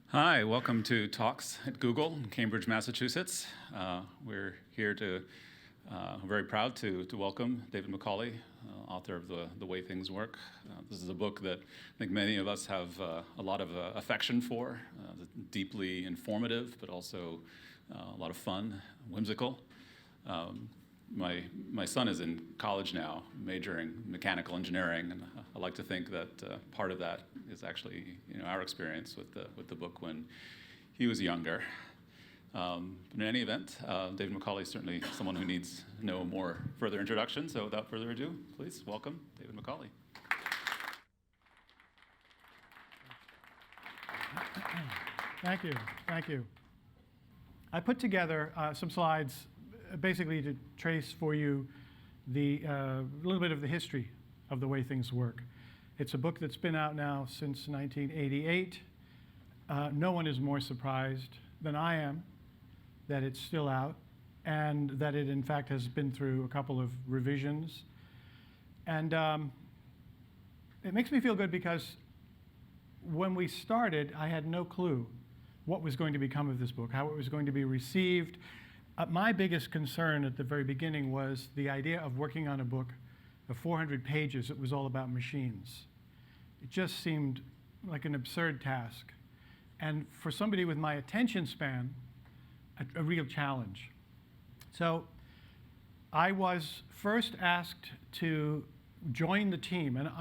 Hi, welcome to Talks at Google in Cambridge, Massachusetts. We're here very proud to welcome David Macaulay, author of The Way Things Work. This is a book that I think many of us have a lot of affection for, deeply informative, but also a lot of fun, whimsical. My son is in college now, majoring in mechanical engineering, and I like to think that part of that is actually our experience with the book when he was younger. But in any event, David Macaulay is certainly someone who needs no more further introduction. So without further ado, please welcome David Macaulay. Thank you. Thank you. I put together some slides basically to trace for you the little bit of the history of The Way Things Work. It's a book that's been out now since 1988. No one is more surprised than I am that it's still out and that it in fact has been through a couple of revisions. And it makes me feel good because when we started, I had no clue what was going to become of this book, how it was going to be received. My biggest concern at the very beginning was the idea of working on a book of 400 pages that was all about machines. It just seemed like an absurd task. And for somebody with my attention span, a real challenge. So I was first asked to join the team, and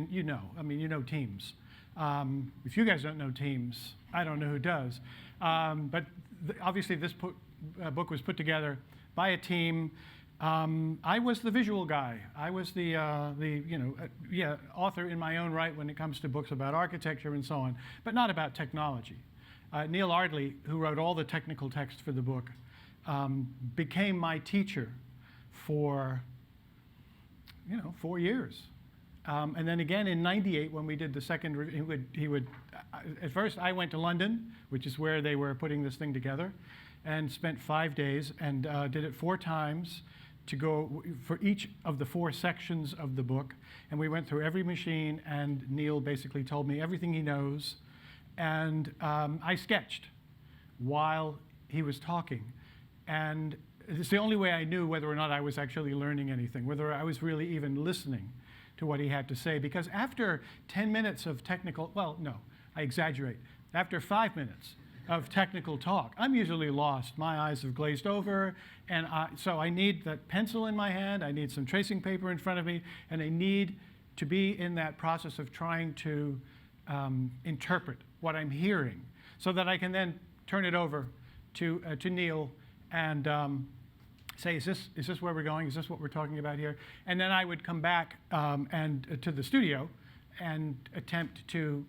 you know Teams. If you guys don't know Teams, I don't know who does. But obviously this book was put together by a team. I was the visual guy. I was the author in my own right when it comes to books about architecture and so on, but not about technology. Neil Ardley, who wrote all the technical text for the book, became my teacher for 4 years. And then again in '98 when we did the second, he would at first I went to London, which is where they were putting this thing together, and spent 5 days and did it 4 times to go for each of the 4 sections of the book. And we went through every machine, and Neil basically told me everything he knows. And I sketched while he was talking. And it's the only way I knew whether or not I was actually learning anything, whether I was really even listening to what he had to say. Because after 10 minutes of technical, well, no, I exaggerate. After 5 minutes of technical talk, I'm usually lost. My eyes have glazed over, and so I need that pencil in my hand, I need some tracing paper in front of me, and I need to be in that process of trying to interpret what I'm hearing so that I can then turn it over to Neil and say, is this where we're going? Is this what we're talking about here? And then I would come back and to the studio and attempt to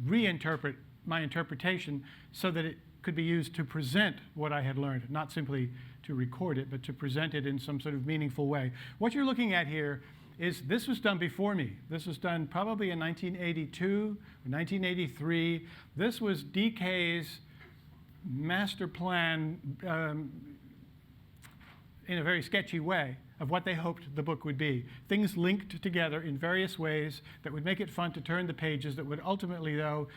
reinterpret my interpretation so that it could be used to present what I had learned, not simply to record it, but to present it in some sort of meaningful way. What you're looking at here is this was done before me. This was done probably in 1982 or 1983. This was DK's master plan in a very sketchy way of what they hoped the book would be. Things linked together in various ways that would make it fun to turn the pages, that would ultimately, though,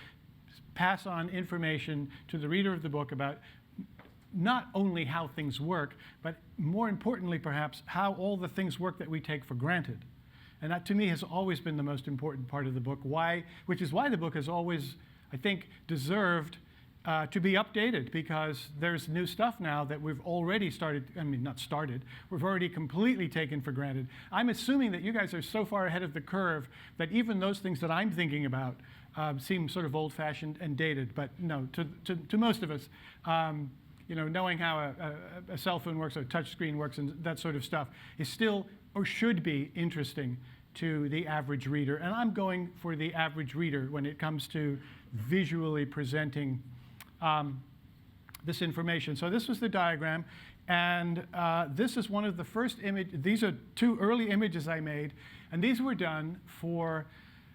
pass on information to the reader of the book about not only how things work, but more importantly, perhaps, how all the things work that we take for granted. And that, to me, has always been the most important part of the book, which is why the book has always, I think, deserved to be updated, because there's new stuff now that we've already we've already completely taken for granted. I'm assuming that you guys are so far ahead of the curve that even those things that I'm thinking about seem sort of old-fashioned and dated. But no, to most of us, knowing how a cell phone works or a touch screen works and that sort of stuff is still, or should be, interesting to the average reader. And I'm going for the average reader when it comes to visually presenting this information. So this was the diagram, and this is one of the first images. These are 2 early images I made, and these were done for,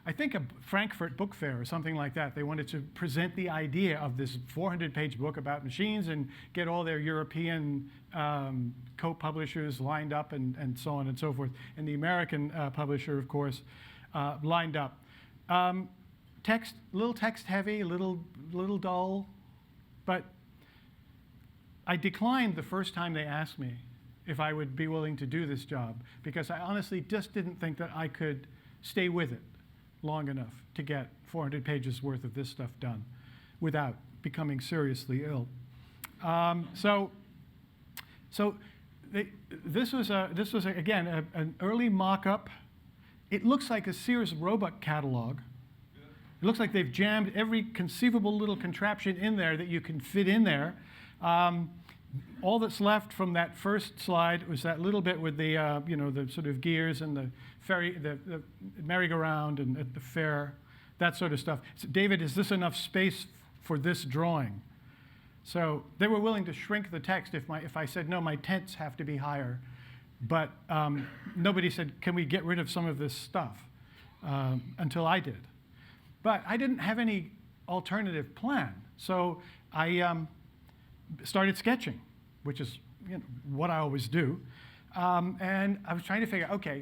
I think a Frankfurt Book Fair or something like that. They wanted to present the idea of this 400-page book about machines and get all their European co-publishers lined up and so on and so forth. And the American publisher, of course, lined up. Little text heavy, little dull, but I declined the first time they asked me if I would be willing to do this job, because I honestly just didn't think that I could stay with it long enough to get 400 pages worth of this stuff done without becoming seriously ill. This was again an early mock-up. It looks like a Sears Roebuck catalog. It looks like they've jammed every conceivable little contraption in there that you can fit in there. All that's left from that first slide was that little bit with the the sort of gears and the ferry, the merry-go-round and at the fair, that sort of stuff. So, David, is this enough space for this drawing? So they were willing to shrink the text if I said, no, my tents have to be higher. But nobody said, can we get rid of some of this stuff? Until I did. But I didn't have any alternative plan. So I started sketching, which is what I always do. And I was trying to figure out, okay,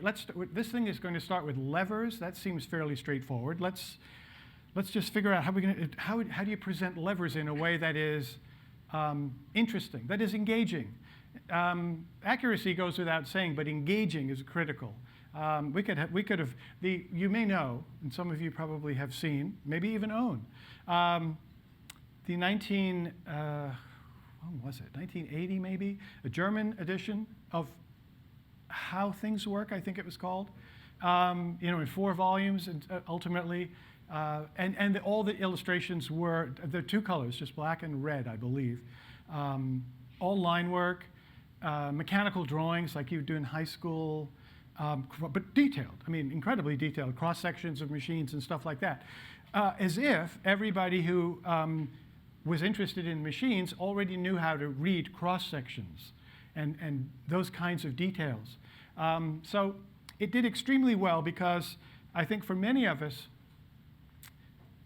this thing is going to start with levers. That seems fairly straightforward. Let's just figure out how do you present levers in a way that is interesting, that is engaging. Accuracy goes without saying, but engaging is critical. You may know, and some of you probably have seen, maybe even own, the 1980 maybe, a German edition of How Things Work, I think it was called, in 4 volumes, and ultimately, and all the illustrations were, they're 2 colors, just black and red, I believe. All line work, mechanical drawings like you do in high school, but detailed, incredibly detailed, cross-sections of machines and stuff like that. As if everybody who was interested in machines already knew how to read cross-sections and those kinds of details. So it did extremely well because I think for many of us,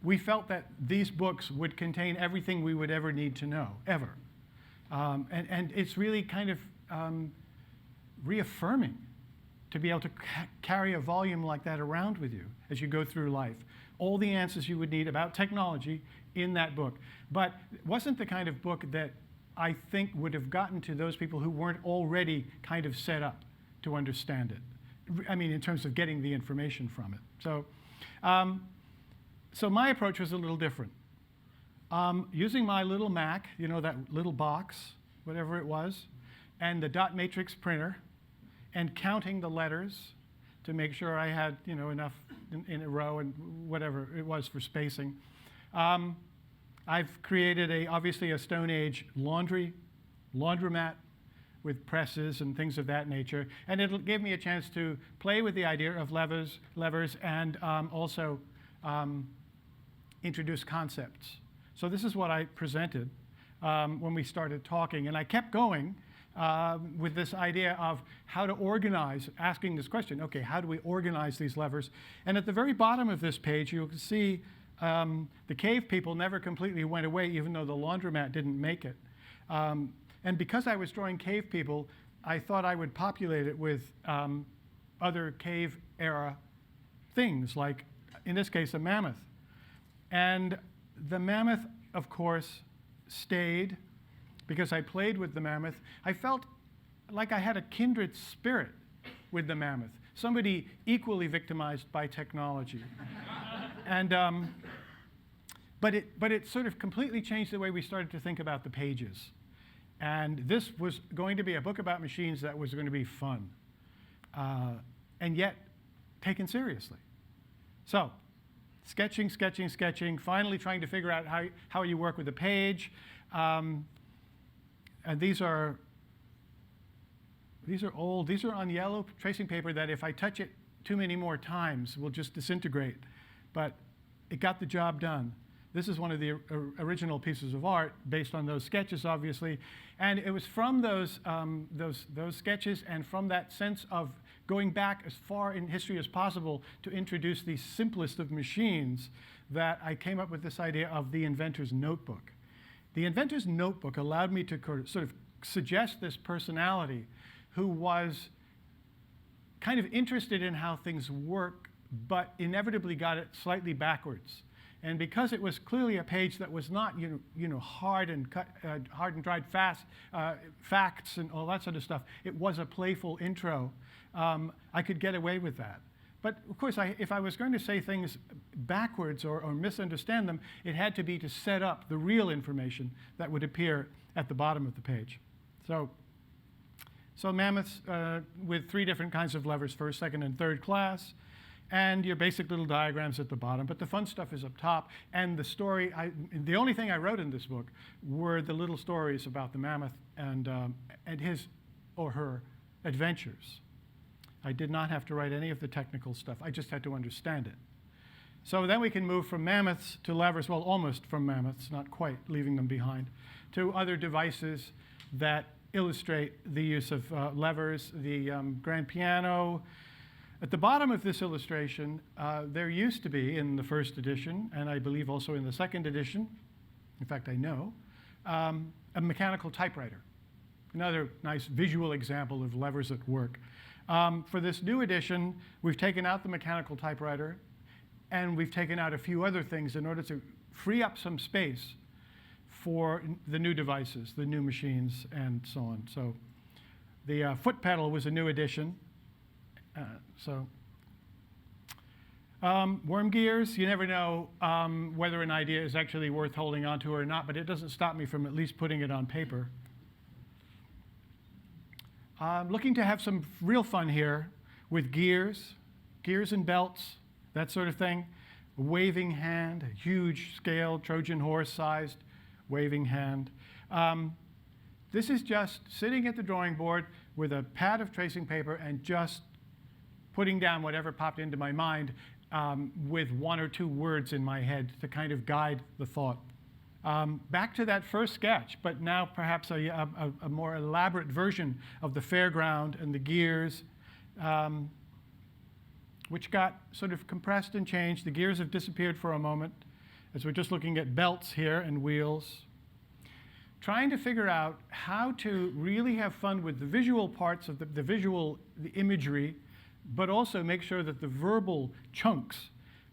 we felt that these books would contain everything we would ever need to know, ever. And it's really kind of reaffirming to be able to carry a volume like that around with you as you go through life. All the answers you would need about technology in that book. But it wasn't the kind of book that I think would have gotten to those people who weren't already kind of set up to understand it. In terms of getting the information from it. So my approach was a little different. Using my little Mac, that little box, whatever it was, and the dot matrix printer, and counting the letters to make sure I had enough in a row and whatever it was for spacing. I've created obviously a Stone Age laundromat with presses and things of that nature, and it gave me a chance to play with the idea of levers and also introduce concepts. So this is what I presented when we started talking, and I kept going with this idea of how to organize, asking this question, okay, how do we organize these levers? And at the very bottom of this page, you can see the cave people never completely went away, even though the laundromat didn't make it. And because I was drawing cave people, I thought I would populate it with other cave era things, like, in this case, a mammoth. And the mammoth, of course, stayed because I played with the mammoth. I felt like I had a kindred spirit with the mammoth, somebody equally victimized by technology. And, but it sort of completely changed the way we started to think about the pages. And this was going to be a book about machines that was going to be fun, and yet taken seriously. So, sketching, finally trying to figure out how you work with a page. And these are old. These are on yellow tracing paper that if I touch it too many more times will just disintegrate. But it got the job done. This is one of the original pieces of art based on those sketches, obviously. And it was from those sketches and from that sense of going back as far in history as possible to introduce the simplest of machines that I came up with this idea of the inventor's notebook. The inventor's notebook allowed me to sort of suggest this personality who was kind of interested in how things work, but inevitably got it slightly backwards. And because it was clearly a page that was not, hard and dried facts and all that sort of stuff, it was a playful intro. I could get away with that. But of course, if I was going to say things backwards or misunderstand them, it had to be to set up the real information that would appear at the bottom of the page. So mammoths with 3 different kinds of levers, first, second, and third class, and your basic little diagrams at the bottom. But the fun stuff is up top. And the story, the only thing I wrote in this book were the little stories about the mammoth and his or her adventures. I did not have to write any of the technical stuff. I just had to understand it. So then we can move from mammoths to levers, well, almost from mammoths, not quite, leaving them behind, to other devices that illustrate the use of levers, the grand piano. At the bottom of this illustration, there used to be, in the first edition, and I believe also in the second edition, in fact, I know, a mechanical typewriter. Another nice visual example of levers at work. For this new edition, we've taken out the mechanical typewriter, and we've taken out a few other things in order to free up some space for the new devices, the new machines, and so on. So the foot pedal was a new addition. Worm gears, you never know whether an idea is actually worth holding on to or not, but it doesn't stop me from at least putting it on paper. Looking to have some real fun here with gears and belts, that sort of thing. A waving hand, a huge scale, Trojan horse-sized waving hand. This is just sitting at the drawing board with a pad of tracing paper and just putting down whatever popped into my mind with 1 or 2 words in my head to kind of guide the thought. Back to that first sketch, but now perhaps a more elaborate version of the fairground and the gears, which got sort of compressed and changed. The gears have disappeared for a moment, as we're just looking at belts here and wheels. Trying to figure out how to really have fun with the visual parts of the imagery, but also make sure that the verbal chunks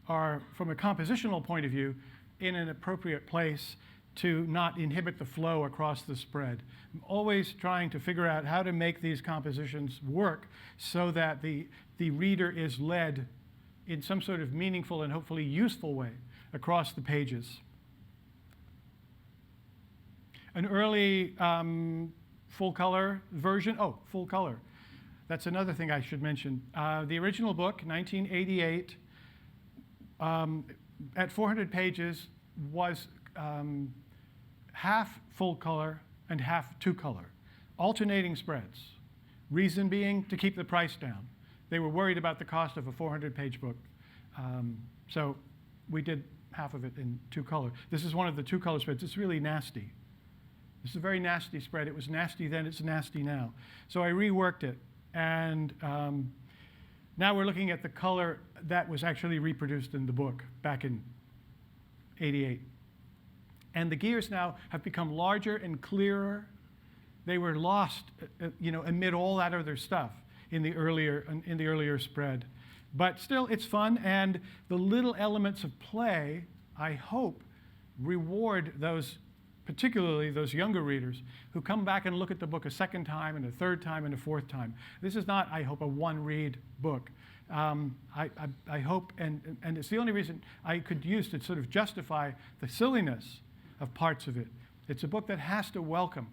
are, from a compositional point of view, in an appropriate place to not inhibit the flow across the spread. I'm always trying to figure out how to make these compositions work so that the reader is led in some sort of meaningful and hopefully useful way across the pages. An early full color version, full color. That's another thing I should mention. The original book, 1988, at 400 pages, was half full color and half 2-color, alternating spreads. Reason being to keep the price down. They were worried about the cost of a 400-page book. So we did half of it in 2-color. This is one of the 2-color spreads. It's really nasty. This is a very nasty spread. It was nasty then, it's nasty now. So I reworked it. And now we're looking at the color that was actually reproduced in the book back in '88. And the gears now have become larger and clearer. They were lost, amid all that other stuff in the earlier spread. But still, it's fun, and the little elements of play, I hope, reward those, particularly those younger readers who come back and look at the book a second time and a third time and a fourth time. This is not, I hope, a one-read book. I hope, and it's the only reason I could use to sort of justify the silliness of parts of it. It's a book that has to welcome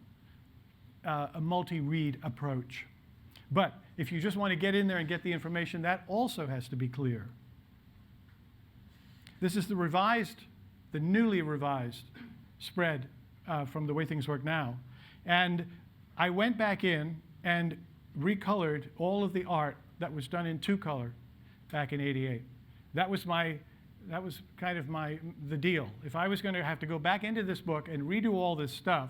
a multi-read approach. But if you just want to get in there and get the information, that also has to be clear. This is the newly revised spread from The Way Things Work Now. And I went back in and recolored all of the art that was done in 2-color back in '88. That was my That was kind of the deal. If I was going to have to go back into this book and redo all this stuff,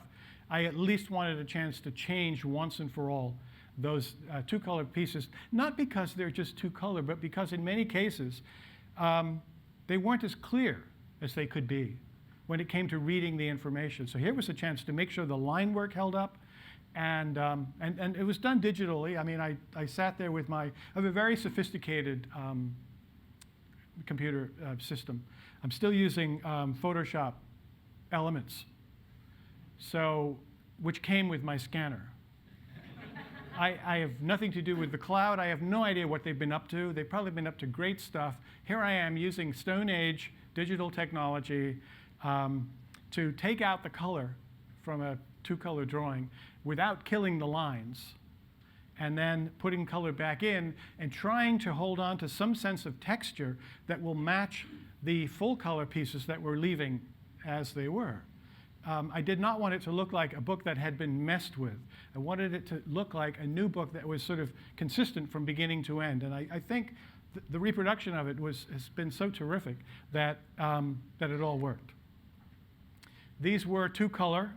I at least wanted a chance to change once and for all those two-color pieces, not because they're just two-color, but because in many cases, they weren't as clear as they could be when it came to reading the information. So here was a chance to make sure the line work held up, and it was done digitally. I mean, I sat there with I have a very sophisticated computer system. I'm still using Photoshop Elements, which came with my scanner. I have nothing to do with the cloud. I have no idea what they've been up to. They've probably been up to great stuff. Here I am using Stone Age digital technology to take out the color from a two-color drawing without killing the lines, and then putting color back in and trying to hold on to some sense of texture that will match the full-color pieces that we're leaving as they were. I did not want it to look like a book that had been messed with. I wanted it to look like a new book that was sort of consistent from beginning to end. And I think the reproduction of it has been so terrific that it all worked. These were two-color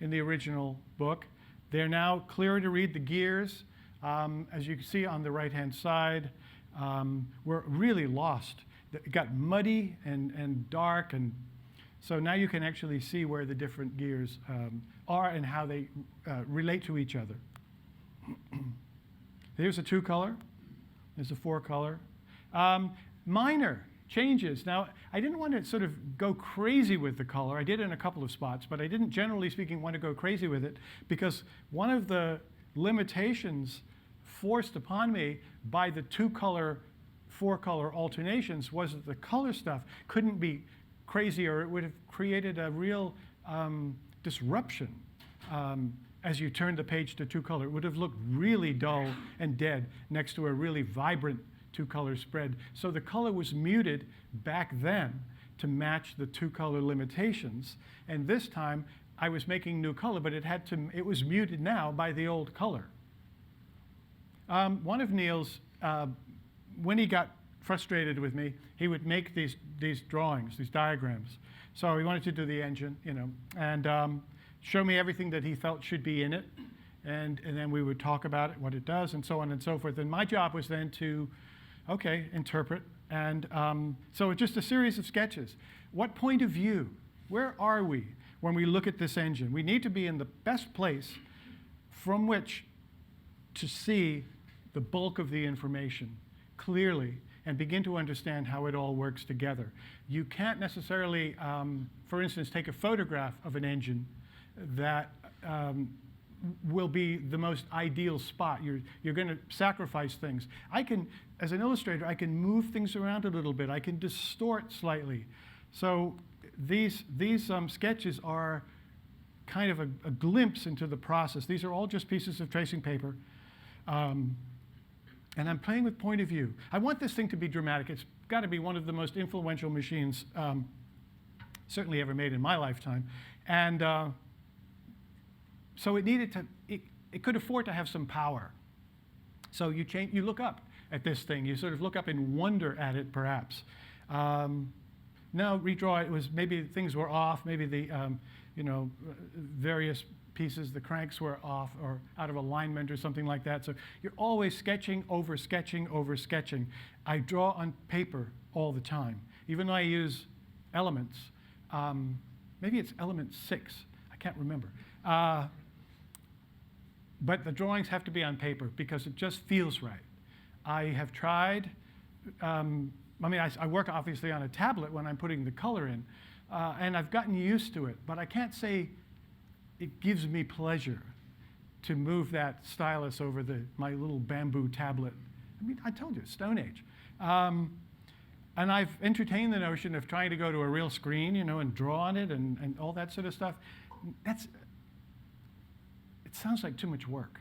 in the original book. They're now clearer to read. The gears, as you can see on the right-hand side, were really lost. It got muddy and dark, and so now you can actually see where the different gears are and how they relate to each other. Here's a two-color. There's a four-color. Minor changes. Now, I didn't want to sort of go crazy with the color. I did in a couple of spots, but I didn't, generally speaking, want to go crazy with it because one of the limitations forced upon me by the two-color, four-color alternations was that the color stuff couldn't be crazy, or it would have created a real disruption as you turned the page to two-color. It would have looked really dull and dead next to a really vibrant two-color spread. So the color was muted back then to match the two-color limitations. And this time, I was making new color, but it was muted now by the old color. One of Neil's, when he got frustrated with me, he would make these drawings, these diagrams. So he wanted to do the engine, and show me everything that he felt should be in it. And then we would talk about it, what it does, and so on and so forth. And my job was then to interpret. And so it's just a series of sketches. What point of view? Where are we when we look at this engine? We need to be in the best place from which to see the bulk of the information clearly and begin to understand how it all works together. You can't necessarily, for instance, take a photograph of an engine that will be the most ideal spot. You're going to sacrifice things. As an illustrator, I can move things around a little bit. I can distort slightly. So these sketches are kind of a glimpse into the process. These are all just pieces of tracing paper. And I'm playing with point of view. I want this thing to be dramatic. It's got to be one of the most influential machines certainly ever made in my lifetime. And so it could afford to have some power. So you look up at this thing. You sort of look up and wonder at it, perhaps. Now redraw it was maybe things were off. Maybe the various pieces, the cranks were off or out of alignment or something like that. So you're always sketching over sketching over sketching. I draw on paper all the time, even though I use elements. Maybe it's element 6. I can't remember. But the drawings have to be on paper because it just feels right. I have tried, I work obviously on a tablet when I'm putting the color in, and I've gotten used to it, but I can't say it gives me pleasure to move that stylus over my little bamboo tablet. I told you, Stone Age. And I've entertained the notion of trying to go to a real screen, and draw on it and all that sort of stuff. It sounds like too much work.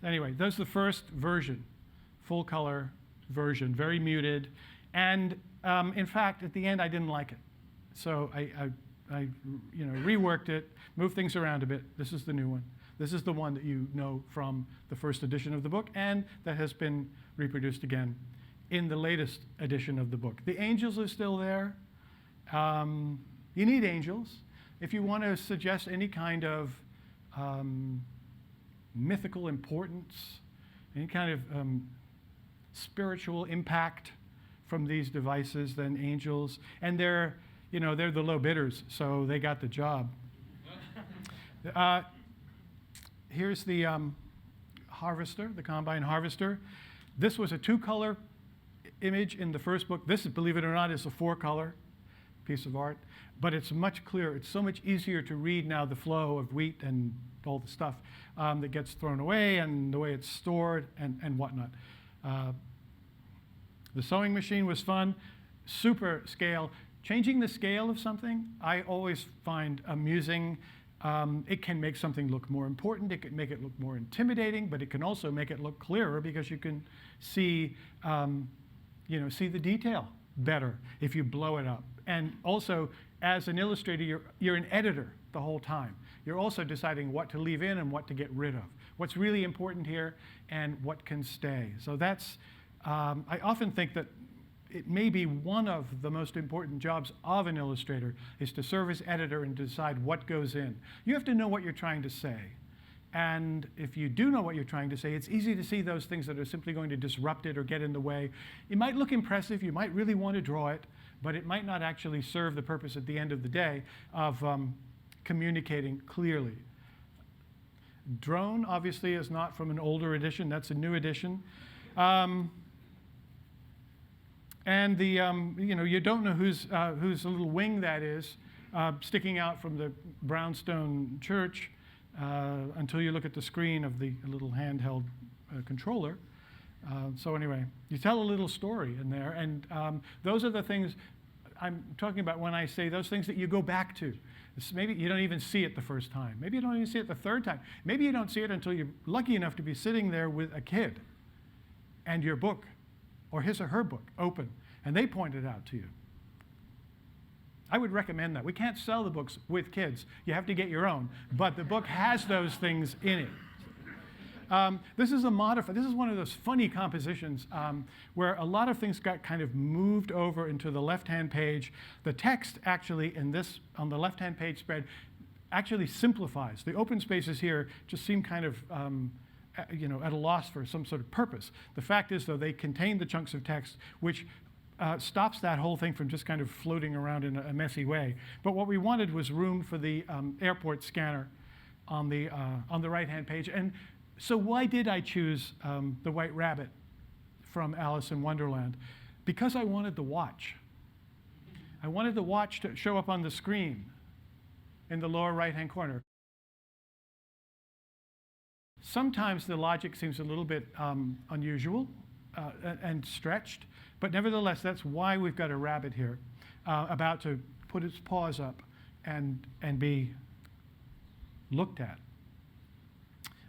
Anyway, that's the first version, full color version, very muted. And in fact, at the end, I didn't like it. So I reworked it, moved things around a bit. This is the new one. This is the one that you know from the first edition of the book and that has been reproduced again in the latest edition of the book. The angels are still there. You need angels. If you want to suggest any kind of mythical importance, any kind of spiritual impact from these devices, then angels. And they're the low bidders, so they got the job. Here's the harvester, the combine harvester. This was a 2-color image in the first book. This, believe it or not, is a 4-color piece of art, but it's much clearer. It's so much easier to read now the flow of wheat and all the stuff that gets thrown away and the way it's stored and whatnot. The sewing machine was fun. Super scale. Changing the scale of something, I always find amusing. It can make something look more important. It can make it look more intimidating, but it can also make it look clearer because you can see, see the detail better if you blow it up. And also, as an illustrator, you're an editor the whole time. You're also deciding what to leave in and what to get rid of. What's really important here and what can stay. So that's, I often think that it may be one of the most important jobs of an illustrator is to serve as editor and decide what goes in. You have to know what you're trying to say. And if you do know what you're trying to say, it's easy to see those things that are simply going to disrupt it or get in the way. It might look impressive, you might really want to draw it, but it might not actually serve the purpose at the end of the day of communicating clearly. Drone, obviously, is not from an older edition. That's a new edition. And the, you don't know whose little wing that is sticking out from the brownstone church until you look at the screen of the little handheld controller. So anyway, you tell a little story in there, and those are the things I'm talking about when I say those things that you go back to. Maybe you don't even see it the first time. Maybe you don't even see it the third time. Maybe you don't see it until you're lucky enough to be sitting there with a kid and your book, or his or her book, open, and they point it out to you. I would recommend that. We can't sell the books with kids. You have to get your own. But the book has those things in it. This is a modified. This is one of those funny compositions where a lot of things got kind of moved over into the left-hand page. The text actually in this, on the left-hand page spread, actually simplifies. The open spaces here just seem kind of at a loss for some sort of purpose. The fact is, though, they contain the chunks of text, which stops that whole thing from just kind of floating around in a messy way. But what we wanted was room for the airport scanner on the right-hand page. And so why did I choose the White Rabbit from Alice in Wonderland? Because I wanted the watch. I wanted the watch to show up on the screen in the lower right-hand corner. Sometimes the logic seems a little bit unusual and stretched, but nevertheless, that's why we've got a rabbit here about to put its paws up and be looked at.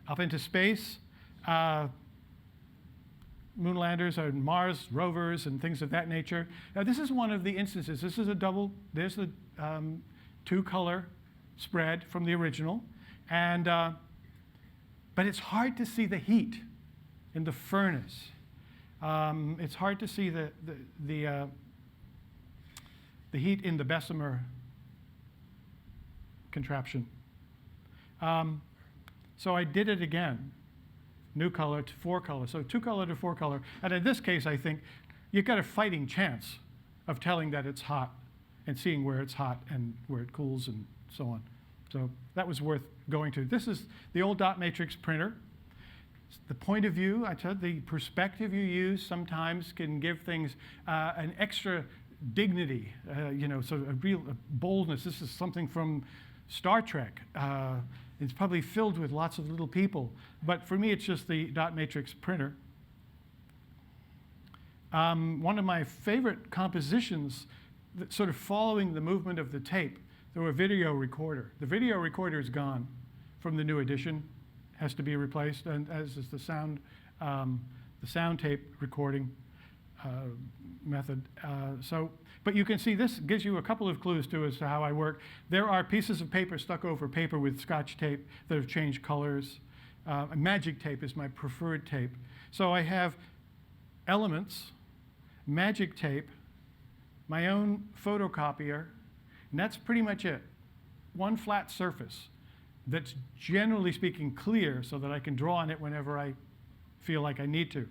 Up into space, moonlanders and Mars rovers and things of that nature. Now, this is one of the instances. This is a double, there's the 2-color spread from the original. And, but it's hard to see the heat in the furnace. It's hard to see the heat in the Bessemer contraption. So I did it again, new color to 4-color. So 2-color to 4-color. And in this case, I think you've got a fighting chance of telling that it's hot and seeing where it's hot and where it cools and so on. So that was worth going to. This is the old dot matrix printer. The point of view, I said, the perspective you use sometimes can give things an extra dignity, sort of a real boldness. This is something from Star Trek. It's probably filled with lots of little people. But for me, it's just the dot matrix printer. One of my favorite compositions, sort of following the movement of the tape, through a video recorder. The video recorder is gone from the new edition, has to be replaced, and as is the sound tape recording method. But you can see this gives you a couple of clues as to how I work. There are pieces of paper stuck over paper with Scotch tape that have changed colors. Magic tape is my preferred tape. So I have elements magic tape, my own photocopier, and that's pretty much it. One flat surface that's generally speaking clear so that I can draw on it whenever I feel like I need to,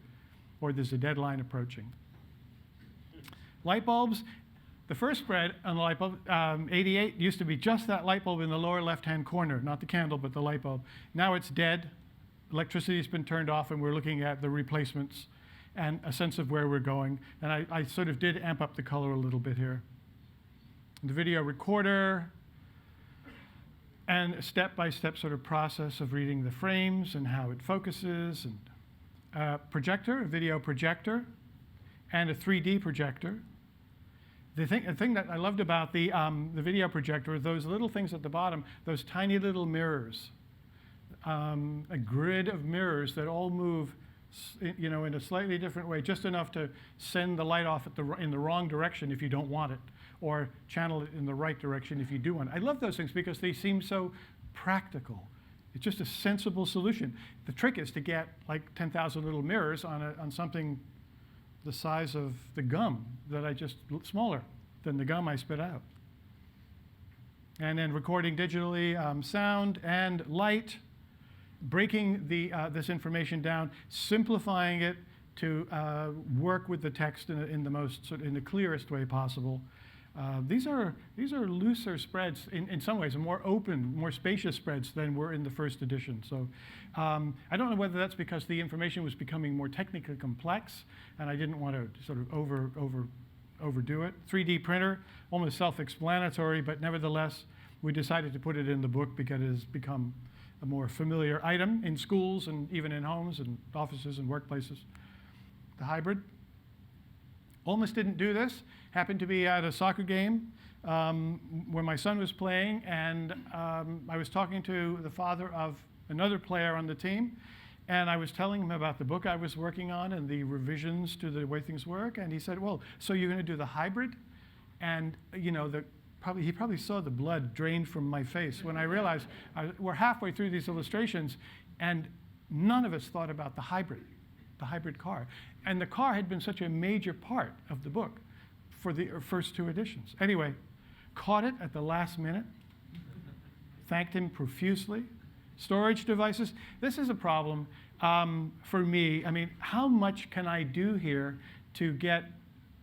or there's a deadline approaching. Light bulbs, the first spread on the light bulb, 88, used to be just that light bulb in the lower left-hand corner, not the candle, but the light bulb. Now it's dead. Electricity's been turned off, and we're looking at the replacements and a sense of where we're going. And I sort of did amp up the color a little bit here. The video recorder, and a step-by-step sort of process of reading the frames and how it focuses, and projector, a video projector, and a 3D projector. The thing that I loved about the video projector are those little things at the bottom, those tiny little mirrors, a grid of mirrors that all move, in a slightly different way, just enough to send the light off in the wrong direction if you don't want it, or channel it in the right direction if you do want it. I love those things because they seem so practical. It's just a sensible solution. The trick is to get like 10,000 little mirrors on something the size of the gum that smaller than the gum I spit out. And then recording digitally, sound and light, breaking this information down, simplifying it to work with the text in the clearest way possible. These are looser spreads in some ways, and more open, more spacious spreads than were in the first edition. So I don't know whether that's because the information was becoming more technically complex, and I didn't want to sort of overdo it. 3D printer, almost self-explanatory, but nevertheless, we decided to put it in the book because it has become a more familiar item in schools and even in homes and offices and workplaces. The hybrid. Almost didn't do this. Happened to be at a soccer game where my son was playing, and I was talking to the father of another player on the team, and I was telling him about the book I was working on and the revisions to the way things work, and he said, well, so you're going to do the hybrid? And he probably saw the blood drain from my face when I realized we're halfway through these illustrations, and none of us thought about the hybrid car. And the car had been such a major part of the book for the first two editions. Anyway, caught it at the last minute, thanked him profusely. Storage devices, this is a problem for me. I mean, how much can I do here to get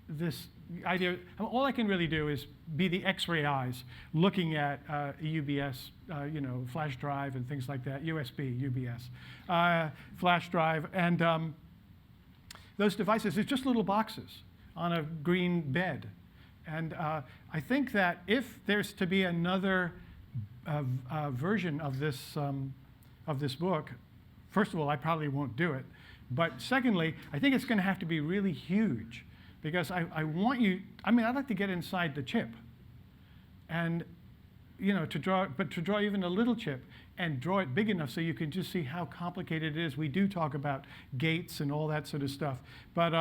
this idea? All I can really do is be the X-ray eyes, looking at UBS, flash drive and things like that, USB, UBS, flash drive, and those devices, it's just little boxes on a green bed. And I think that if there's to be another version of this book, first of all, I probably won't do it. But secondly, I think it's going to have to be really huge, because I'd like to get inside the chip, and to draw even a little chip and draw it big enough so you can just see how complicated it is. We do talk about gates and all that sort of stuff, but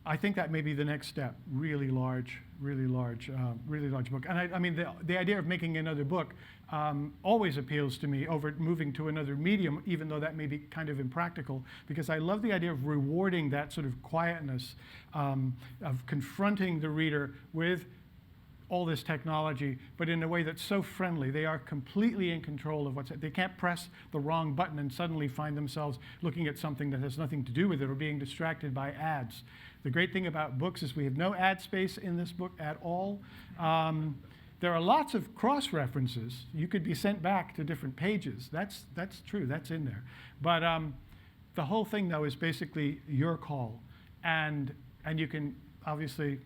I think that may be the next step. Really large book. And the idea of making another book always appeals to me over moving to another medium, even though that may be kind of impractical, because I love the idea of rewarding that sort of quietness, of confronting the reader with all this technology, but in a way that's so friendly. They are completely in control of they can't press the wrong button and suddenly find themselves looking at something that has nothing to do with it or being distracted by ads. The great thing about books is we have no ad space in this book at all. There are lots of cross-references. You could be sent back to different pages. That's true, that's in there. But the whole thing, though, is basically your call. And you can obviously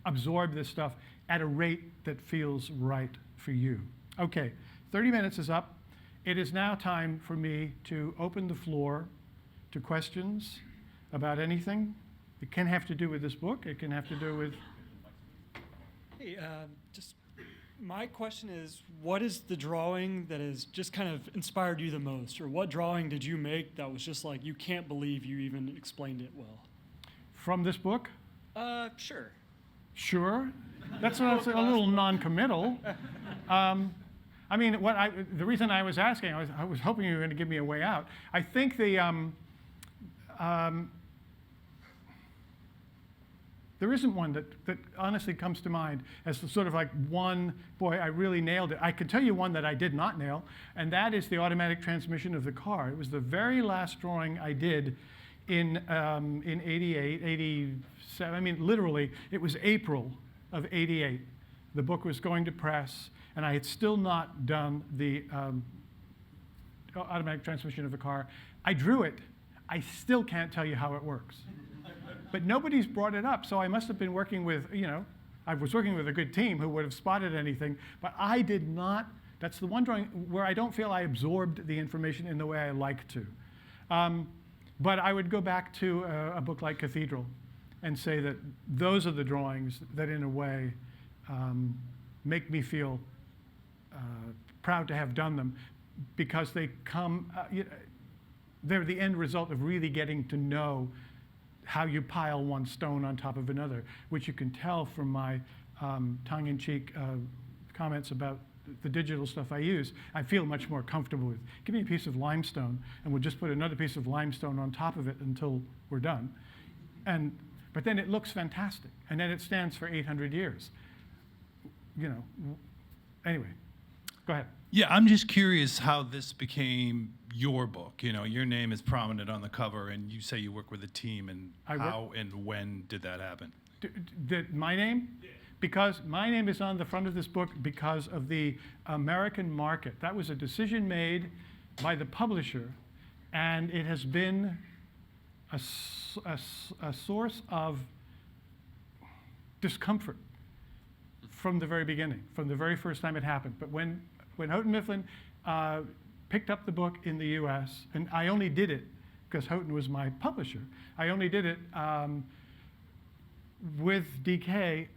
absorb this stuff at a rate that feels right for you. Okay, 30 minutes is up. It is now time for me to open the floor to questions about anything. It can have to do with this book. It can have to do with... Hey, just my question is, what is the drawing that has just kind of inspired you the most? Or what drawing did you make that was just like, you can't believe you even explained it well? From this book? Sure. Sure. That's a little non-committal. The reason I was asking, I was hoping you were going to give me a way out. I think There isn't one that honestly comes to mind as the sort of like one, boy, I really nailed it. I can tell you one that I did not nail, and that is the automatic transmission of the car. It was the very last drawing I did in 88, 87. I mean, literally, it was April of 88. The book was going to press, and I had still not done the automatic transmission of the car. I drew it. I still can't tell you how it works. But nobody's brought it up, so I must have been working with, I was working with a good team who would have spotted anything, but I did not. That's the one drawing where I don't feel I absorbed the information in the way I like to. But I would go back to a book like Cathedral and say that those are the drawings that, in a way, make me feel proud to have done them, because they come, they're the end result of really getting to know how you pile one stone on top of another, which you can tell from my tongue-in-cheek comments about the digital stuff I use. I feel much more comfortable with. Give me a piece of limestone, and we'll just put another piece of limestone on top of it until we're done. But then it looks fantastic, and then it stands for 800 years. Anyway, go ahead. Yeah, I'm just curious how this became your book. Your name is prominent on the cover, and you say you work with a team, and how and when did that happen? My name? Yeah. Because my name is on the front of this book because of the American market. That was a decision made by the publisher, and it has been a source of discomfort from the very beginning, from the very first time it happened. But when Houghton Mifflin picked up the book in the US, and I only did it because Houghton was my publisher. I only did it with DK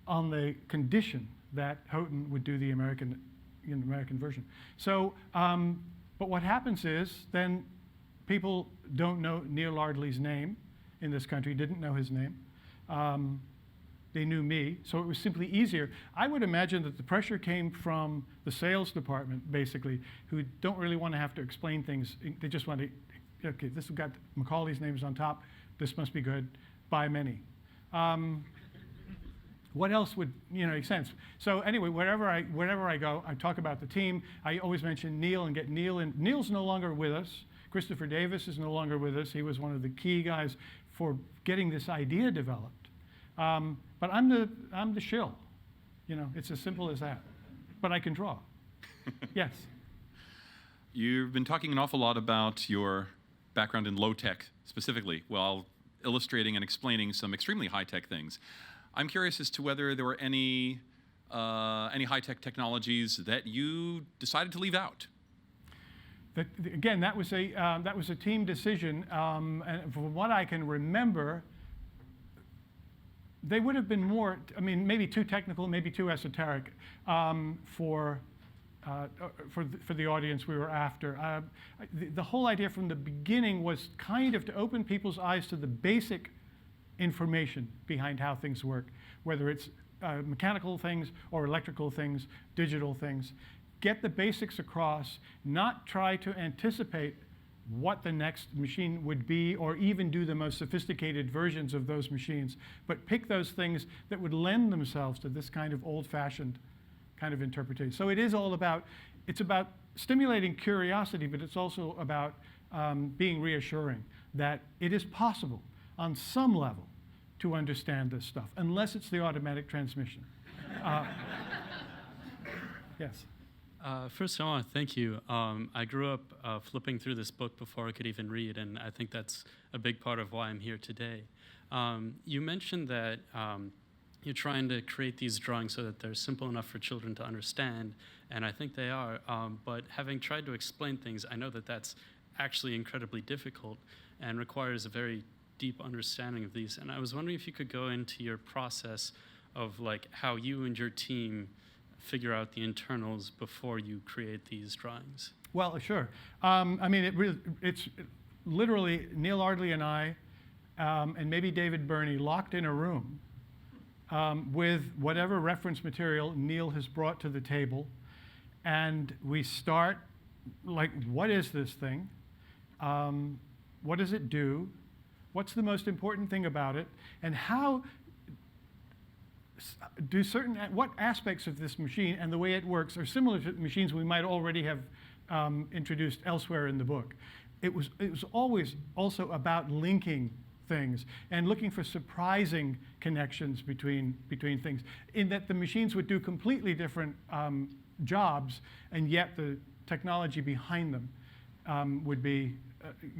on the condition that Houghton would do the American version. So, but what happens is then people don't know Neil Ardley's name in this country, didn't know his name. They knew me, so it was simply easier. I would imagine that the pressure came from the sales department, basically, who don't really want to have to explain things. They just want to, okay, this has got Macaulay's names on top. This must be good. Buy many. What else would make sense? So anyway, wherever I go, I talk about the team. I always mention Neil and get Neil in. Neil's no longer with us. Christopher Davis is no longer with us. He was one of the key guys for getting this idea developed. But I'm the shill. It's as simple as that. But I can draw. Yes. You've been talking an awful lot about your background in low-tech specifically, while illustrating and explaining some extremely high-tech things. I'm curious as to whether there were any high-tech technologies that you decided to leave out. Again, that was a team decision, and from what I can remember, they would have been more, maybe too technical, maybe too esoteric for the audience we were after. The whole idea from the beginning was kind of to open people's eyes to the basic information behind how things work, whether it's mechanical things or electrical things, digital things. Get the basics across, not try to anticipate what the next machine would be, or even do the most sophisticated versions of those machines, but pick those things that would lend themselves to this kind of old-fashioned kind of interpretation. So it is all about, it's about stimulating curiosity, but it's also about being reassuring that it is possible on some level to understand this stuff, unless it's the automatic transmission. Yes. First, I want to thank you. I grew up flipping through this book before I could even read, and I think that's a big part of why I'm here today. You mentioned that you're trying to create these drawings so that they're simple enough for children to understand, and I think they are. But having tried to explain things, I know that that's actually incredibly difficult and requires a very deep understanding of these. And I was wondering if you could go into your process of how you and your team figure out the internals before you create these drawings. Well, sure. It's literally Neil Ardley and I, and maybe David Burney, locked in a room with whatever reference material Neil has brought to the table, and we start what is this thing? What does it do? What's the most important thing about it? And how do what aspects of this machine and the way it works are similar to machines we might already have introduced elsewhere in the book? It was always also about linking things and looking for surprising connections between things, in that the machines would do completely different jobs, and yet the technology behind them would be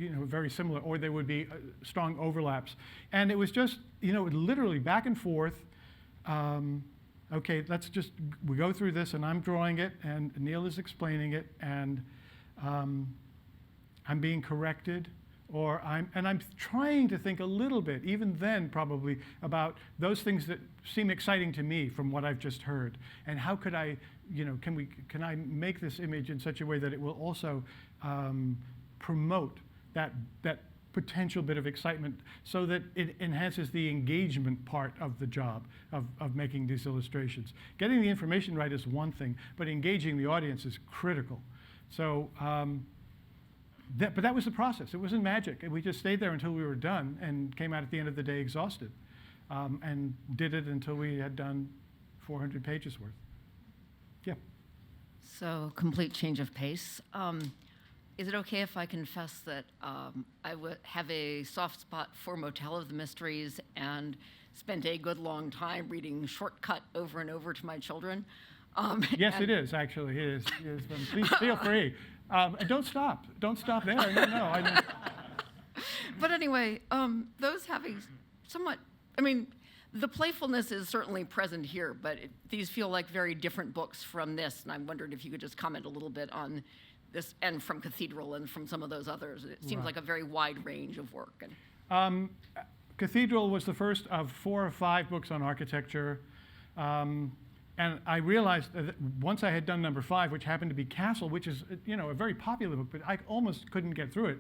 very similar, or there would be strong overlaps. And it was just, literally back and forth. Okay, we go through this, and I'm drawing it, and Neil is explaining it, and I'm being corrected, or I'm trying to think a little bit, even then probably, about those things that seem exciting to me from what I've just heard, and how could I, can I make this image in such a way that it will also promote that potential bit of excitement, so that it enhances the engagement part of the job of making these illustrations. Getting the information right is one thing, but engaging the audience is critical. So, but that was the process. It wasn't magic. We just stayed there until we were done and came out at the end of the day exhausted, and did it until we had done 400 pages worth. Yeah. So, complete change of pace. Is it okay if I confess that I have a soft spot for Motel of the Mysteries and spent a good long time reading Shortcut over and over to my children? Yes, it is, actually. It is. Please feel free. And don't stop. Don't stop there. No. But anyway, those having somewhat, the playfulness is certainly present here, but these feel like very different books from this, and I wondered if you could just comment a little bit on this, and from Cathedral and from some of those others. It seems like a very wide range of work. And Cathedral was the first of 4 or 5 books on architecture. And I realized that once I had done number 5, which happened to be Castle, which is a very popular book, but I almost couldn't get through it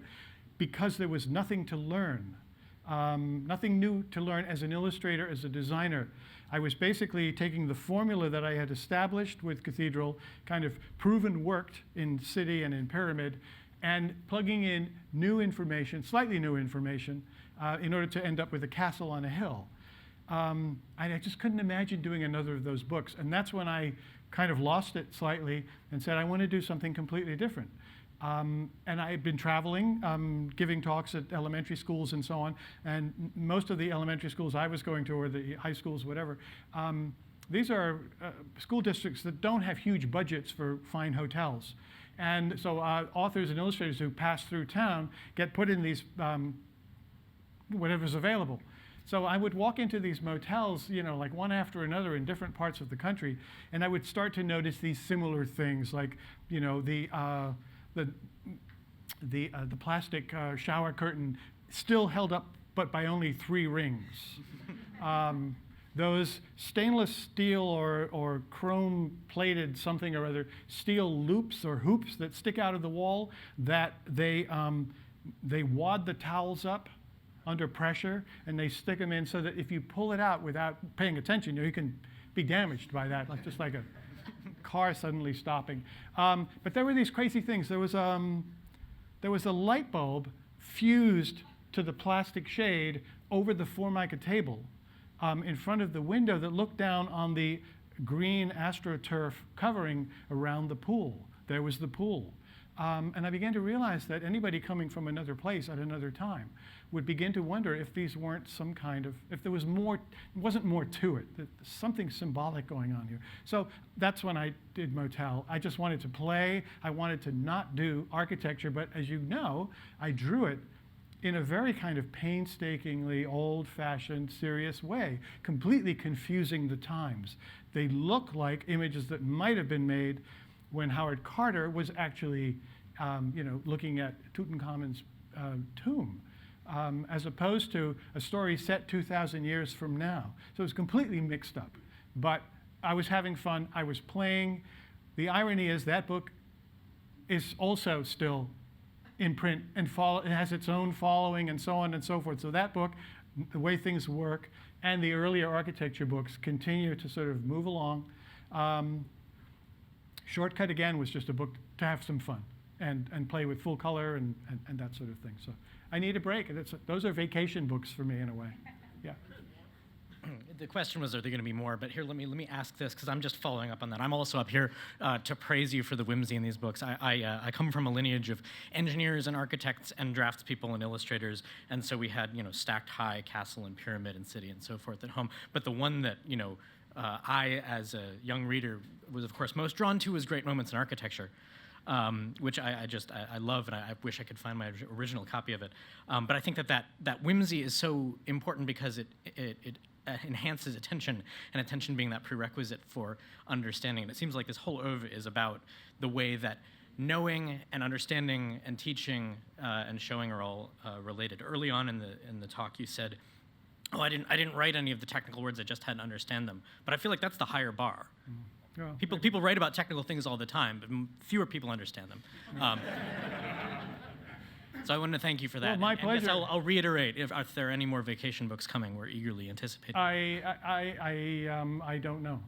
because there was nothing to learn, nothing new to learn as an illustrator, as a designer. I was basically taking the formula that I had established with Cathedral, kind of proven worked in City and in Pyramid, and plugging in new information, slightly new information, in order to end up with a castle on a hill. And I just couldn't imagine doing another of those books. And that's when I kind of lost it slightly and said, I want to do something completely different. And I had been traveling, giving talks at elementary schools and so on. And most of the elementary schools I was going to, or the high schools, whatever, these are school districts that don't have huge budgets for fine hotels. And so authors and illustrators who pass through town get put in these, whatever's available. So I would walk into these motels, like one after another in different parts of the country, and I would start to notice these similar things, like, the plastic shower curtain still held up, but by only 3 rings. Those stainless steel or chrome-plated something or other steel loops or hoops that stick out of the wall, that they wad the towels up under pressure, and they stick them in so that if you pull it out without paying attention, you can be damaged by that, just like a car suddenly stopping. But there were these crazy things. There was a light bulb fused to the plastic shade over the Formica table in front of the window that looked down on the green AstroTurf covering around the pool. There was the pool. And I began to realize that anybody coming from another place at another time would begin to wonder if these weren't some kind of, if there was more, wasn't more to it, that something symbolic going on here. So that's when I did Motel. I just wanted to play. I wanted to not do architecture, but as you know, I drew it in a very kind of painstakingly old-fashioned, serious way, completely confusing the times. They look like images that might have been made when Howard Carter was actually, looking at Tutankhamun's tomb, as opposed to a story set 2,000 years from now. So it was completely mixed up. But I was having fun. I was playing. The irony is that book is also still in print and it has its own following and so on and so forth. So that book, the way things work, and the earlier architecture books continue to sort of move along. Shortcut, again, was just a book to have some fun. and play with full color and that sort of thing. So I need a break. And those are vacation books for me in a way. Yeah. The question was, are there going to be more? But here, let me ask this, because I'm just following up on that. I'm also up here to praise you for the whimsy in these books. I come from a lineage of engineers and architects and draftspeople and illustrators, and so we had stacked high castle and pyramid and city and so forth at home. But the one that I, as a young reader, was of course most drawn to was Great Moments in Architecture. Which I love, and I wish I could find my original copy of it. But I think that whimsy is so important because it enhances attention, and attention being that prerequisite for understanding. And it seems like this whole oeuvre is about the way that knowing and understanding and teaching and showing are all related. Early on in the talk, you said, "Oh, I didn't write any of the technical words. I just had to understand them." But I feel like that's the higher bar. Yeah. People write about technical things all the time, but fewer people understand them. So I wanted to thank you for that. Well, my and pleasure. yes, I'll reiterate, if there are any more vacation books coming, we're eagerly anticipating. I don't know.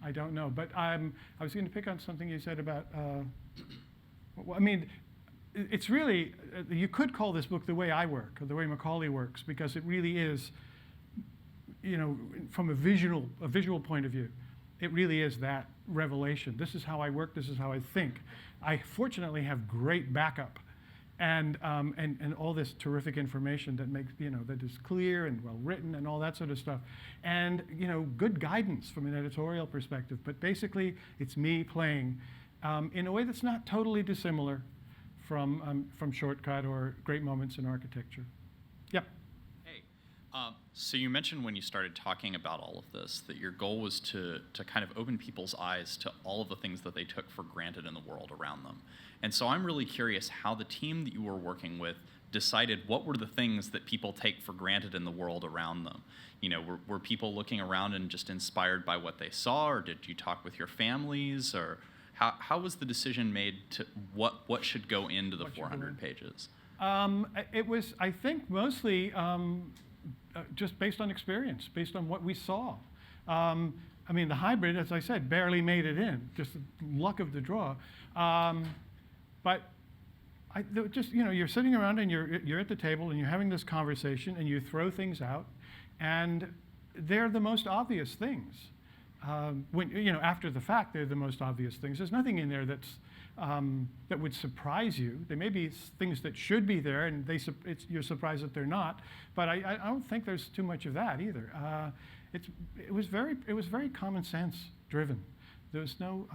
I don't know. But I was going to pick on something you said about, I mean, it's really, you could call this book the way I work, or the way Macaulay works, because it really is, from a visual point of view, it really is that revelation. This is how I work, this is how I think. I fortunately have great backup and all this terrific information that makes, that is clear and well written and all that sort of stuff. And, good guidance from an editorial perspective. But basically, it's me playing in a way that's not totally dissimilar from Shortcut or Great Moments in Architecture. Yep. Hey, so you mentioned when you started talking about all of this that your goal was to kind of open people's eyes to all of the things that they took for granted in the world around them. And so I'm really curious how the team that you were working with decided what were the things that people take for granted in the world around them. Were people looking around and just inspired by what they saw, or did you talk with your families, or how was the decision made to what should go into the 400 pages? It was, I think, mostly just based on experience, based on what we saw. I mean, the hybrid, as I said, barely made it in, just luck of the draw. But you're sitting around and you're at the table and you're having this conversation and you throw things out, and they're the most obvious things. After the fact, they're the most obvious things. There's nothing in there that would surprise you. There may be things that should be there, and you're surprised that they're not. But I don't think there's too much of that either. It was very common sense driven. There was no,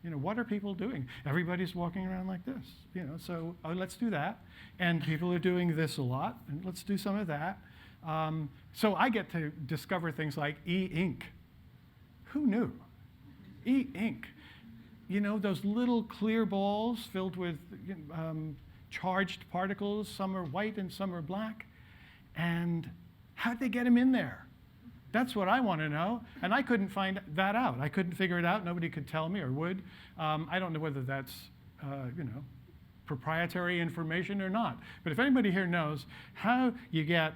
what are people doing? Everybody's walking around like this, So let's do that. And people are doing this a lot, and let's do some of that. So I get to discover things like e-ink. Who knew? E-ink. Those little clear balls filled with charged particles. Some are white and some are black. And how'd they get them in there? That's what I want to know. And I couldn't find that out. I couldn't figure it out. Nobody could tell me or would. I don't know whether that's, proprietary information or not. But if anybody here knows how you get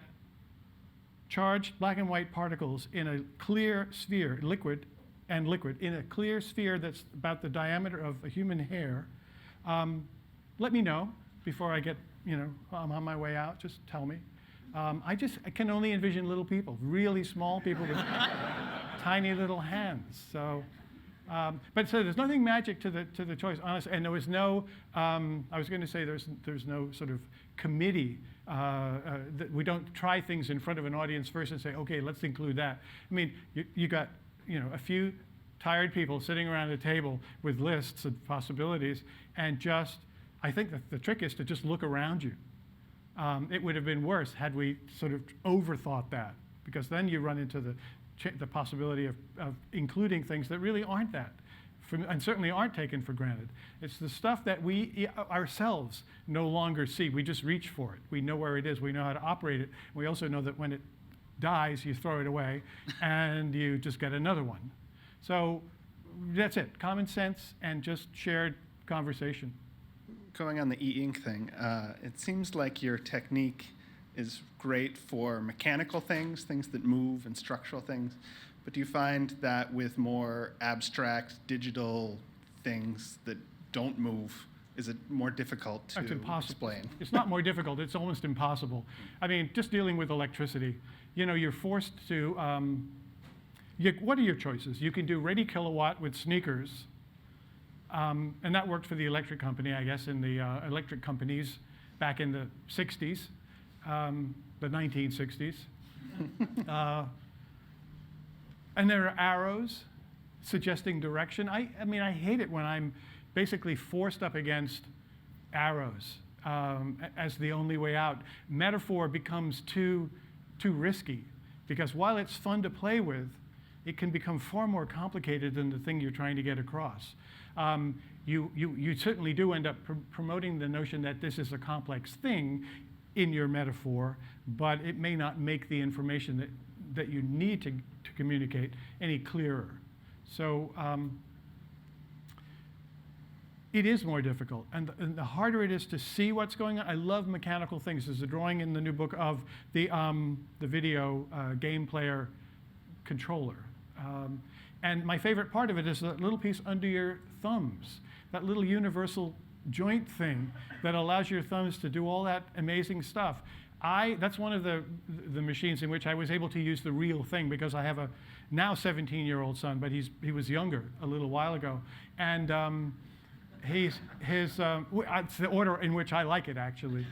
charged black and white particles in a clear sphere, liquid, in a clear sphere that's about the diameter of a human hair, let me know before I get, I'm on my way out. Just tell me. I can only envision little people, really small people with tiny little hands. So, but there's nothing magic to the choice, honestly. And there was no. I was going to say there's no sort of committee. That we don't try things in front of an audience first and say, okay, let's include that. I mean, you got a few tired people sitting around a table with lists of possibilities, and I think that the trick is to just look around you. It would have been worse had we sort of overthought that, because then you run into the possibility of including things that really aren't that, and certainly aren't taken for granted. It's the stuff that we ourselves no longer see. We just reach for it. We know where it is. We know how to operate it. We also know that when it dies, you throw it away, and you just get another one. So that's it. Common sense and just shared conversation. Going on the e-ink thing, it seems like your technique is great for mechanical things that move, and structural things. But do you find that with more abstract digital things that don't move, is it more difficult to It's impossible. explain? It's not more difficult. It's almost impossible. I mean, just dealing with electricity, you're forced to. What are your choices? You can do ready kilowatt with sneakers, and that worked for the electric company, I guess, in the electric companies back in the 60s, the 1960s. And there are arrows suggesting direction. I mean, I hate it when I'm basically forced up against arrows as the only way out. Metaphor becomes too risky, because while it's fun to play with, it can become far more complicated than the thing you're trying to get across. You certainly do end up promoting the notion that this is a complex thing in your metaphor, but it may not make the information that you need to communicate any clearer. So it is more difficult, and the harder it is to see what's going on. I love mechanical things. There's a drawing in the new book of the video game player controller. And my favorite part of it is that little piece under your thumbs, that little universal joint thing that allows your thumbs to do all that amazing stuff. That's one of the machines in which I was able to use the real thing, because I have a now 17-year-old son, but he was younger a little while ago. And it's the order in which I like it, actually.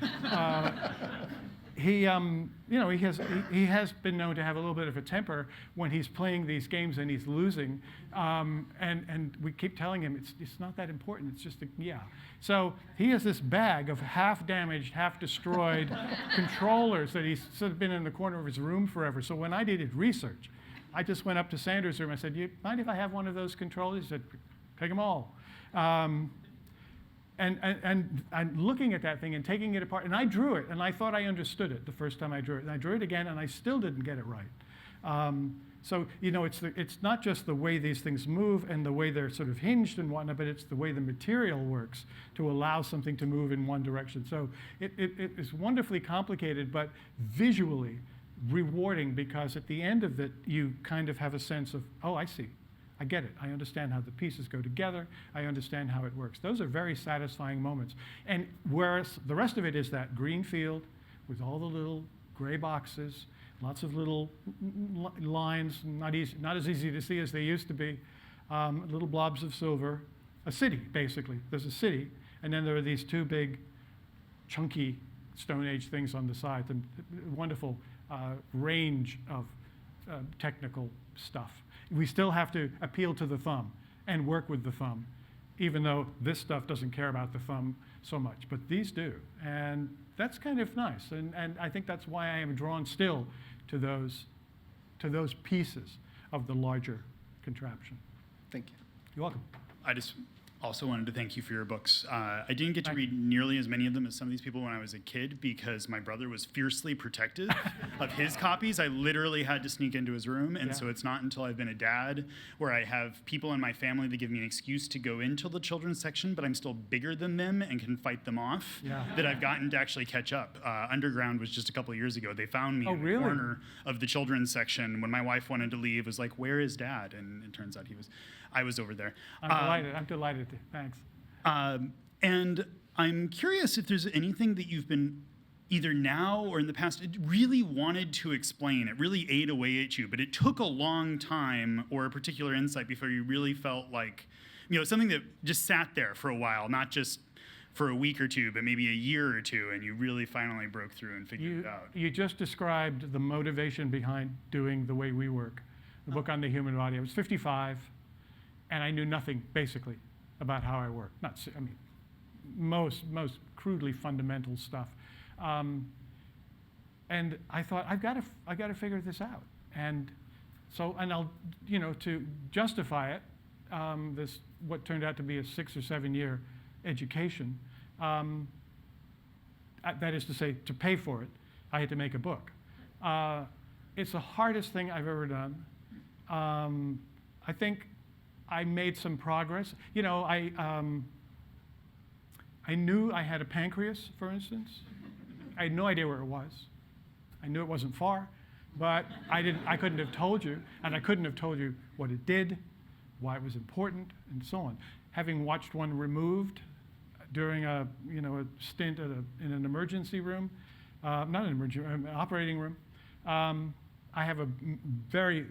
He has been known to have a little bit of a temper when he's playing these games and he's losing, and we keep telling him it's not that important. It's just yeah. So he has this bag of half-damaged, half-destroyed controllers that he's sort of been in the corner of his room forever. So when I did research, I just went up to Sanders' room. I said, "You mind if I have one of those controllers?" He said, "Take them all." And I'm looking at that thing and taking it apart, and I drew it, and I thought I understood it the first time I drew it, and I drew it again, and I still didn't get it right. So it's not just the way these things move and the way they're sort of hinged and whatnot, but it's the way the material works to allow something to move in one direction. So it is wonderfully complicated, but visually rewarding, because at the end of it, you kind of have a sense of, oh, I see. I get it. I understand how the pieces go together. I understand how it works. Those are very satisfying moments. And whereas the rest of it is that green field with all the little gray boxes, lots of little lines, not as easy to see as they used to be, little blobs of silver, a city, basically. There's a city, and then there are these two big, chunky Stone Age things on the side, the wonderful range of technical stuff. We still have to appeal to the thumb and work with the thumb, even though this stuff doesn't care about the thumb so much, but these do. And that's kind of nice. And I think that's why I am drawn still to those pieces of the larger contraption. Thank you. You're welcome. I just also wanted to thank you for your books. I didn't get to read nearly as many of them as some of these people when I was a kid, because my brother was fiercely protective of his copies. I literally had to sneak into his room, and so it's not until I've been a dad where I have people in my family that give me an excuse to go into the children's section, but I'm still bigger than them and can fight them off, that I've gotten to actually catch up. Underground was just a couple of years ago. They found me in the corner of the children's section when my wife wanted to leave. Was like, "Where is Dad?" And it turns out I was over there. I'm delighted. Thanks. And I'm curious if there's anything that you've been either now or in the past really wanted to explain. It really ate away at you, but it took a long time or a particular insight before you really felt like, something that just sat there for a while, not just for a week or two, but maybe a year or two, and you really finally broke through and figured it out. You just described the motivation behind doing the way we work, the book on the human body. I was 55. And I knew nothing, basically, about how I work. Most crudely fundamental stuff. And I thought, I've got to figure this out. And so, I'll, to justify it, this what turned out to be a 6 or 7 year education. That is to say, to pay for it, I had to make a book. It's the hardest thing I've ever done. I think I made some progress. I knew I had a pancreas, for instance. I had no idea where it was. I knew it wasn't far, but I couldn't have told you, and I couldn't have told you what it did, why it was important, and so on. Having watched one removed, during a stint in an emergency room, not an emergency room, an operating room. I have a very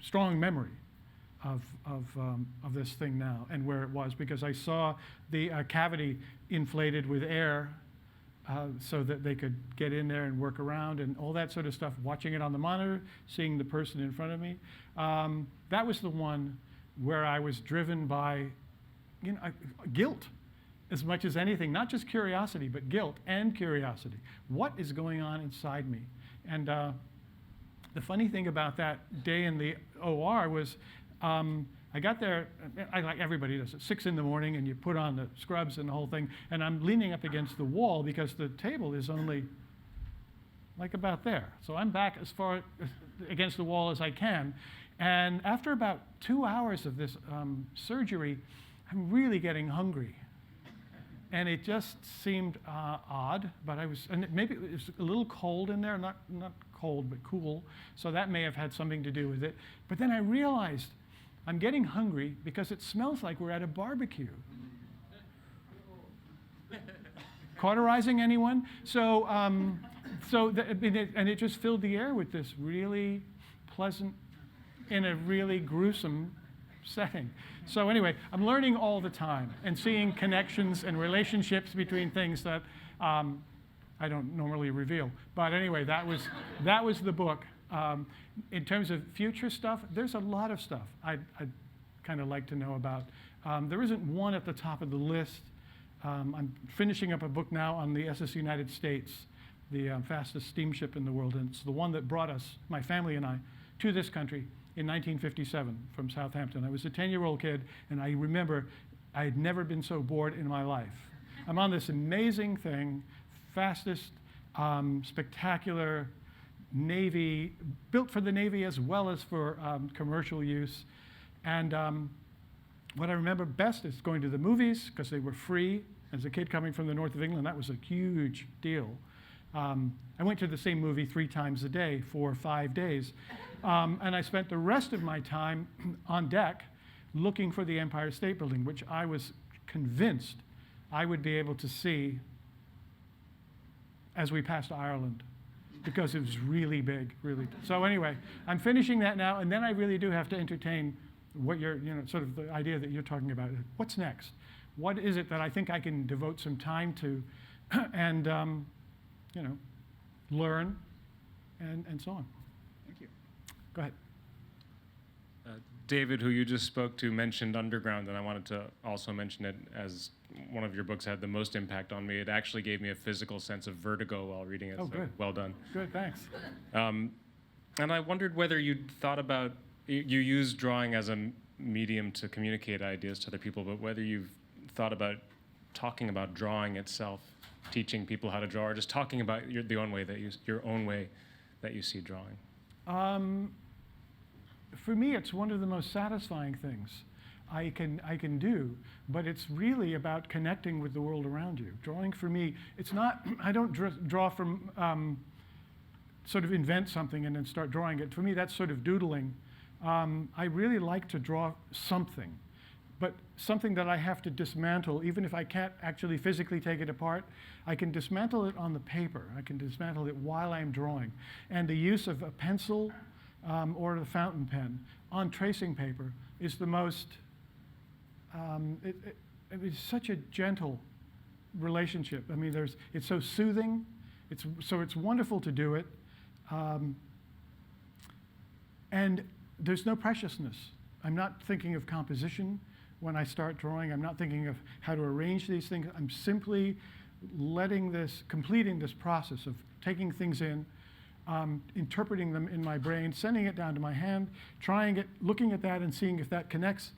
strong memory of this thing now and where it was, because I saw the cavity inflated with air so that they could get in there and work around and all that sort of stuff, watching it on the monitor, seeing the person in front of me. That was the one where I was driven by guilt as much as anything, not just curiosity, but guilt and curiosity. What is going on inside me? And the funny thing about that day in the OR was I got there, like everybody does, at 6 in the morning, and you put on the scrubs and the whole thing, and I'm leaning up against the wall because the table is only like about there. So I'm back as far against the wall as I can. And after about 2 hours of this surgery, I'm really getting hungry. And it just seemed odd, but and maybe it was a little cold in there, not cold, but cool. So that may have had something to do with it. But then I realized I'm getting hungry because it smells like we're at a barbecue. Cauterizing anyone? So, and it just filled the air with this really pleasant, in a really gruesome setting. So anyway, I'm learning all the time and seeing connections and relationships between things that I don't normally reveal. But anyway, that was the book. In terms of future stuff, there's a lot of stuff I'd kind of like to know about. There isn't one at the top of the list. I'm finishing up a book now on the SS United States, the fastest steamship in the world, and it's the one that brought us, my family and I, to this country in 1957 from Southampton. I was a 10-year-old kid, and I remember I had never been so bored in my life. I'm on this amazing thing, fastest, spectacular Navy, built for the Navy as well as for commercial use. And what I remember best is going to the movies, because they were free. As a kid coming from the north of England, that was a huge deal. I went to the same movie 3 times a day for 5 days. And I spent the rest of my time on deck looking for the Empire State Building, which I was convinced I would be able to see as we passed Ireland, because it was really big, really. So anyway, I'm finishing that now, and then I really do have to entertain what you're, sort of the idea that you're talking about. What's next? What is it that I think I can devote some time to and, learn and so on? Thank you. Go ahead. David, who you just spoke to, mentioned Underground, and I wanted to also mention it as one of your books had the most impact on me. It actually gave me a physical sense of vertigo while reading it. Oh, so good. Well done. Good, thanks. And I wondered whether you'd thought about, you use drawing as a medium to communicate ideas to other people, but whether you've thought about talking about drawing itself, teaching people how to draw, or just talking about your own way that you see drawing. For me, it's one of the most satisfying things I can do, but it's really about connecting with the world around you. Drawing for me, it's not, I don't draw from, sort of invent something and then start drawing it. For me, that's sort of doodling. I really like to draw something, but something that I have to dismantle, even if I can't actually physically take it apart, I can dismantle it on the paper. I can dismantle it while I'm drawing. And the use of a pencil or the fountain pen on tracing paper is the most, it's such a gentle relationship. I mean, it's so soothing, it's wonderful to do it, and there's no preciousness. I'm not thinking of composition when I start drawing. I'm not thinking of how to arrange these things. I'm simply completing this process of taking things in, interpreting them in my brain, sending it down to my hand, trying it, looking at that and seeing if that connects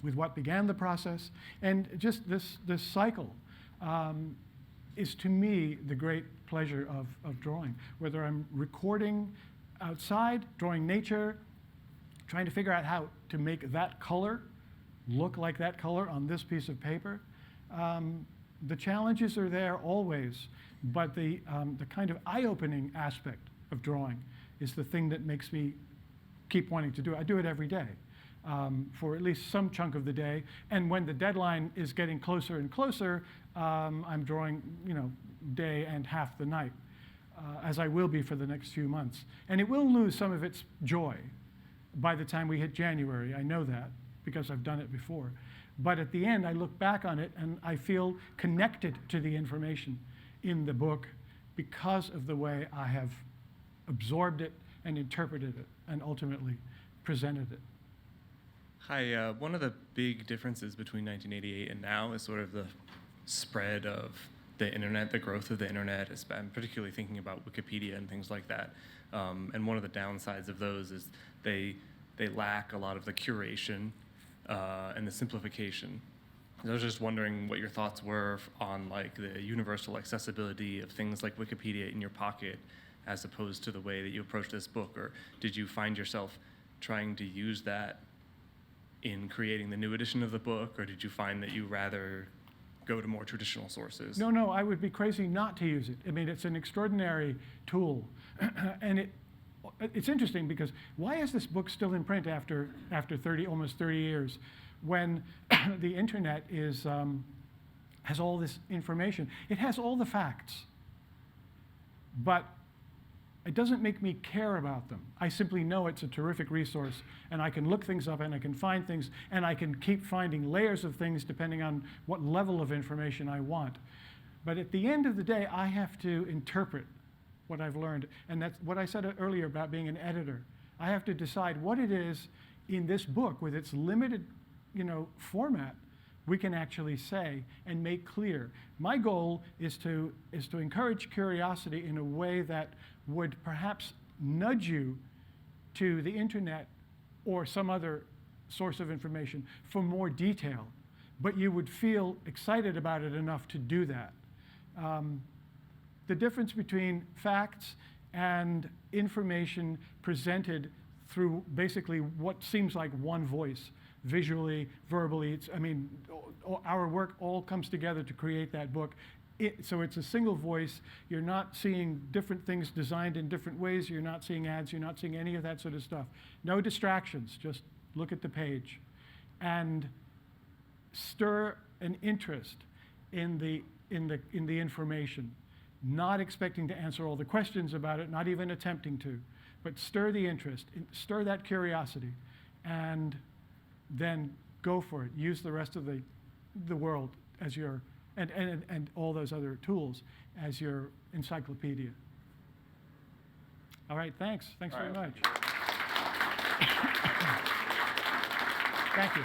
with what began the process. And just this cycle is, to me, the great pleasure of drawing. Whether I'm recording outside, drawing nature, trying to figure out how to make that color look like that color on this piece of paper. The challenges are there always, but the kind of eye-opening aspect of drawing is the thing that makes me keep wanting to do it. I do it every day. for at least some chunk of the day. And when the deadline is getting closer and closer, I'm drawing, day and half the night, as I will be for the next few months. And it will lose some of its joy by the time we hit January. I know that because I've done it before. But at the end, I look back on it and I feel connected to the information in the book because of the way I have absorbed it and interpreted it and ultimately presented it. Hi, one of the big differences between 1988 and now is sort of the spread of the internet, the growth of the internet. I'm particularly thinking about Wikipedia and things like that. And one of the downsides of those is they lack a lot of the curation and the simplification. I was just wondering what your thoughts were on like the universal accessibility of things like Wikipedia in your pocket as opposed to the way that you approach this book, or did you find yourself trying to use that in creating the new edition of the book, or did you find that you rather go to more traditional sources? No, I would be crazy not to use it. I mean, it's an extraordinary tool. And it's interesting because why is this book still in print after almost 30 years when the internet has all this information? It has all the facts, but it doesn't make me care about them. I simply know it's a terrific resource, and I can look things up, and I can find things, and I can keep finding layers of things depending on what level of information I want. But at the end of the day, I have to interpret what I've learned, and that's what I said earlier about being an editor. I have to decide what it is in this book with its limited, format we can actually say and make clear. My goal is to encourage curiosity in a way that would perhaps nudge you to the internet or some other source of information for more detail, but you would feel excited about it enough to do that. The difference between facts and information presented through basically what seems like one voice, visually, verbally. Our work all comes together to create that book. So it's a single voice. You're not seeing different things designed in different ways. You're not seeing ads. You're not seeing any of that sort of stuff. No distractions. Just look at the page and stir an interest in the information. Not expecting to answer all the questions about it, not even attempting to, but stir the interest, stir that curiosity, and then go for it. Use the rest of the world as your, and all those other tools as your encyclopedia. All right, thanks. Thanks very much. Thank you.